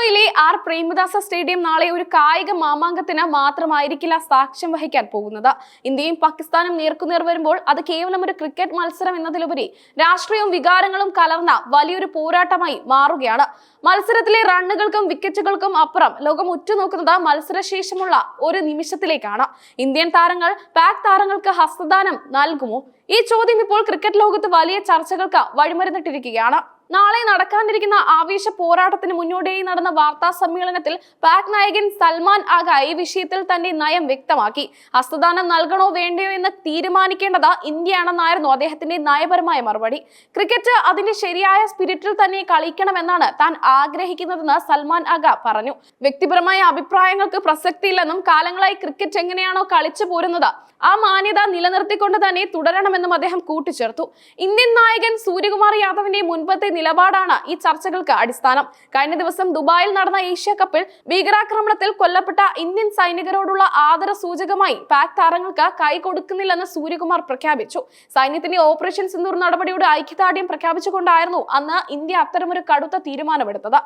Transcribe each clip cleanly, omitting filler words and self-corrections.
കൊളംബോയിലെ R Premadasa stadium നാളെ ഒരു കായിക മാമാങ്കത്തിന് മാത്രമായിരിക്കില്ല സാക്ഷ്യം വഹിക്കാൻ പോകുന്നത്. ഇന്ത്യയും പാകിസ്ഥാനും നേർക്കുനേർ വരുമ്പോൾ അത് കേവലം ഒരു ക്രിക്കറ്റ് മത്സരം എന്നതിലുപരി രാഷ്ട്രീയവും വികാരങ്ങളും കലർന്ന വലിയൊരു പോരാട്ടമായി മാറുകയാണ്. മത്സരത്തിലെ റണ്ണുകൾക്കും വിക്കറ്റുകൾക്കും അപ്പുറം ലോകം ഉറ്റുനോക്കുന്നത് മത്സരശേഷമുള്ള ഒരു നിമിഷത്തിലേക്കാണ്. ഇന്ത്യൻ താരങ്ങൾ പാക് താരങ്ങൾക്ക് ഹസ്തദാനം നൽകുമോ? ഈ ചോദ്യം ഇപ്പോൾ ക്രിക്കറ്റ് ലോകത്ത് വലിയ ചർച്ചകൾക്ക് വഴിമരുന്നിട്ടിരിക്കുകയാണ്. നാളെ നടക്കാനിരിക്കുന്ന ആവേശ പോരാട്ടത്തിന് മുന്നോടിയായി നടന്ന വാർത്താ സമ്മേളനത്തിൽ പാക് നായകൻ സൽമാൻ ആഗ ഈ വിഷയത്തിൽ തന്റെ നയം വ്യക്തമാക്കി. ഹസ്തദാനം നൽകണോ വേണ്ടയോ എന്ന് തീരുമാനിക്കേണ്ടത് ഇന്ത്യയാണെന്നായിരുന്നു അദ്ദേഹത്തിന്റെ നയപരമായ മറുപടി. ക്രിക്കറ്റ് അതിന്റെ ശരിയായ സ്പിരിറ്റിൽ തന്നെ കളിക്കണമെന്നാണ് താൻ ആഗ്രഹിക്കുന്നതെന്ന് സൽമാൻ ആഗ പറഞ്ഞു. വ്യക്തിപരമായ അഭിപ്രായങ്ങൾക്ക് പ്രസക്തിയില്ലെന്നും കാലങ്ങളായി ക്രിക്കറ്റ് എങ്ങനെയാണോ കളിച്ചു പോരുന്നത് ആ മാന്യത നിലനിർത്തിക്കൊണ്ട് തന്നെ തുടരണമെന്നും അദ്ദേഹം കൂട്ടിച്ചേർത്തു. ഇന്ത്യൻ നായകൻ സൂര്യകുമാർ യാദവിന്റെ മുൻപത്തെ നിലപാടാണ് ഈ ചർച്ചകൾക്ക് അടിസ്ഥാനം. കഴിഞ്ഞ ദിവസം ദുബായിൽ നടന്ന ഏഷ്യ കപ്പിൽ ഭീകരാക്രമണത്തിൽ കൊല്ലപ്പെട്ട ഇന്ത്യൻ സൈനികരോടുള്ള ആദര സൂചകമായി പാക് താരങ്ങൾക്ക് കൈ കൊടുക്കുന്നില്ലെന്ന് സൂര്യകുമാർ പ്രഖ്യാപിച്ചു. സൈന്യത്തിന്റെ ഓപ്പറേഷൻ സിന്ദൂർ നടപടിയുടെ ഐക്യദാർഢ്യം പ്രഖ്യാപിച്ചുകൊണ്ടായിരുന്നു അന്ന് ഇന്ത്യ അത്തരമൊരു കടുത്ത തീരുമാനമെടുത്തത്.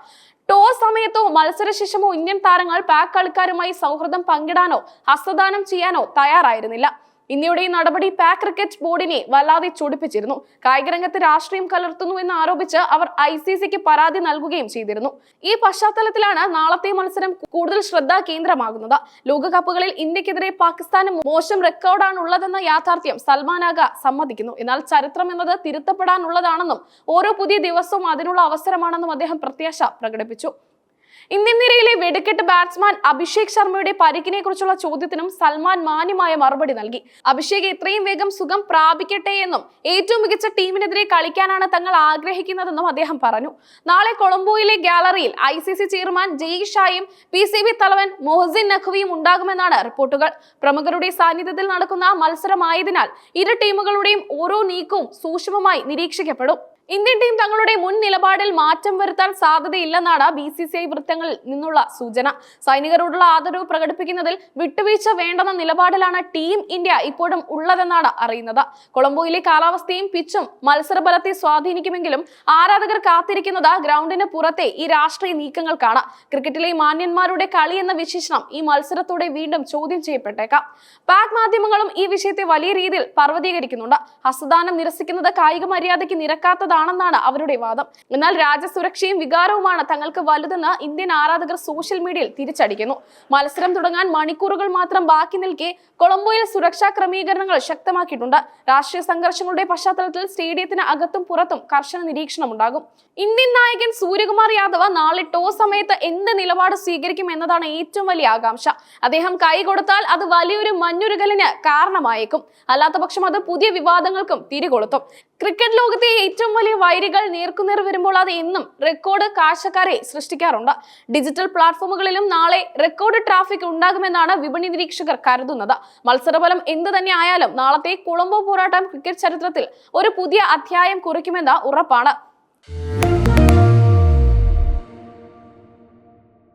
ടോസ് സമയത്തോ മത്സരശേഷമോ ഇന്ത്യൻ താരങ്ങൾ പാക് കളിക്കാരുമായി സൗഹൃദം പങ്കിടാനോ ഹസ്തദാനം ചെയ്യാനോ തയ്യാറായിരുന്നില്ല. ഇന്ത്യയുടെ ഈ നടപടി പാക് ക്രിക്കറ്റ് ബോർഡിനെ വല്ലാതെ ചൊടിപ്പിച്ചിരുന്നു. കായികരംഗത്ത് രാഷ്ട്രീയം കലർത്തുന്നു എന്ന് ആരോപിച്ച് അവർ ICCക്ക് പരാതി നൽകുകയും ചെയ്തിരുന്നു. ഈ പശ്ചാത്തലത്തിലാണ് നാളത്തെ മത്സരം കൂടുതൽ ശ്രദ്ധാ കേന്ദ്രമാകുന്നത്. ലോകകപ്പുകളിൽ ഇന്ത്യക്കെതിരെ പാകിസ്ഥാന് മോശം റെക്കോർഡാണ് ഉള്ളതെന്ന യാഥാർത്ഥ്യം സൽമാൻ ആഗ സമ്മതിക്കുന്നു. എന്നാൽ ചരിത്രം എന്നത് തിരുത്തപ്പെടാനുള്ളതാണെന്നും ഓരോ പുതിയ ദിവസവും അതിനുള്ള അവസരമാണെന്നും അദ്ദേഹം പ്രത്യാശ പ്രകടിപ്പിച്ചു. ഇന്ത്യൻ നിരയിലെ വെടിക്കെട്ട് ബാറ്റ്സ്മാൻ അഭിഷേക് ശർമ്മയുടെ പരിക്കിനെ കുറിച്ചുള്ള ചോദ്യത്തിനും സൽമാൻ മാന്യമായ മറുപടി നൽകി. അഭിഷേക് എത്രയും വേഗം സുഖം പ്രാപിക്കട്ടെ എന്നും ഏറ്റവും മികച്ച ടീമിനെതിരെ കളിക്കാനാണ് തങ്ങൾ ആഗ്രഹിക്കുന്നതെന്നും അദ്ദേഹം പറഞ്ഞു. നാളെ കൊളംബോയിലെ ഗാലറിയിൽ ICC ചെയർമാൻ ജയ് ഷായും PCB തലവൻ മൊഹസിൻ നഖ്വിയും ഉണ്ടാകുമെന്നാണ് റിപ്പോർട്ടുകൾ. പ്രമുഖരുടെ സാന്നിധ്യത്തിൽ നടക്കുന്ന മത്സരമായതിനാൽ ഇരു ടീമുകളുടെയും ഓരോ നീക്കവും സൂക്ഷ്മമായി നിരീക്ഷിക്കപ്പെടും. ഇന്ത്യൻ ടീം തങ്ങളുടെ മുൻ നിലപാടിൽ മാറ്റം വരുത്താൻ സാധ്യതയില്ലെന്നാണ് BCCI വൃത്തങ്ങളിൽ നിന്നുള്ള സൂചന. സൈനികരോടുള്ള ആദരവ് പ്രകടിപ്പിക്കുന്നതിൽ വിട്ടുവീഴ്ച വേണ്ടെന്ന നിലപാടിലാണ് ടീം ഇന്ത്യ ഇപ്പോഴും ഉള്ളതെന്നാണ് അറിയുന്നത്. കൊളംബോയിലെ കാലാവസ്ഥയും പിച്ചും മത്സരഫലത്തെ സ്വാധീനിക്കുമെങ്കിലും ആരാധകർ കാത്തിരിക്കുന്നത് ഗ്രൗണ്ടിന് പുറത്തെ ഈ രാഷ്ട്രീയ നീക്കങ്ങൾക്കാണ്. ക്രിക്കറ്റിലെ മാന്യന്മാരുടെ കളി എന്ന വിശേഷണം ഈ മത്സരത്തോടെ വീണ്ടും ചോദ്യം ചെയ്യപ്പെട്ടേക്കാം. പാക് മാധ്യമങ്ങളും ഈ വിഷയത്തെ വലിയ രീതിയിൽ പർവ്വതീകരിക്കുന്നുണ്ട്. ഹസ്തദാനം നിരസിക്കുന്നത് കായിക മര്യാദയ്ക്ക് നിരക്കാത്തതാണ് ാണ് അവരുടെ വാദം. എന്നാൽ രാജ്യസുരക്ഷയും വികാരവുമാണ് തങ്ങൾക്ക് വലുതെന്ന് ഇന്ത്യൻ ആരാധകർ സോഷ്യൽ മീഡിയയിൽ തിരിച്ചടിക്കുന്നു. മത്സരം തുടങ്ങാൻ മണിക്കൂറുകൾ മാത്രം ബാക്കി നിൽക്കെ കൊളംബോയിൽ സുരക്ഷാ ക്രമീകരണങ്ങൾ ശക്തമാക്കിയിട്ടുണ്ട്. രാഷ്ട്രീയ സംഘർഷങ്ങളുടെ പശ്ചാത്തലത്തിൽ സ്റ്റേഡിയത്തിന് അകത്തും പുറത്തും കർശന നിരീക്ഷണം ഉണ്ടാകും. ഇന്ത്യൻ നായകൻ സൂര്യകുമാർ യാദവ് നാളെ ടോസ് സമയത്ത് എന്ത് നിലപാട് സ്വീകരിക്കും എന്നതാണ് ഏറ്റവും വലിയ ആകാംക്ഷ. അദ്ദേഹം കൈ കൊടുത്താൽ അത് വലിയൊരു മഞ്ഞുരുകലിന് കാരണമായേക്കും. അല്ലാത്തപക്ഷം അത് പുതിയ വിവാദങ്ങൾക്കും തിരികൊളുത്തും. ക്രിക്കറ്റ് ലോകത്തെ ഏറ്റവും വലിയ വൈരികൾ നേർക്കുനേർ വരുമ്പോൾ അത് എന്നും റെക്കോർഡ് കാഴ്ചക്കാരെ സൃഷ്ടിക്കാറുണ്ട്. ഡിജിറ്റൽ പ്ലാറ്റ്ഫോമുകളിലും നാളെ റെക്കോർഡ് ട്രാഫിക് ഉണ്ടാകുമെന്നാണ് വിപണി നിരീക്ഷകർ കരുതുന്നത്. മത്സരഫലം എന്ത് തന്നെ ആയാലും നാളത്തെ കൊളംബോ പോരാട്ടം ക്രിക്കറ്റ് ചരിത്രത്തിൽ ഒരു പുതിയ അധ്യായം കുറിക്കുമെന്ന് ഉറപ്പാണ്.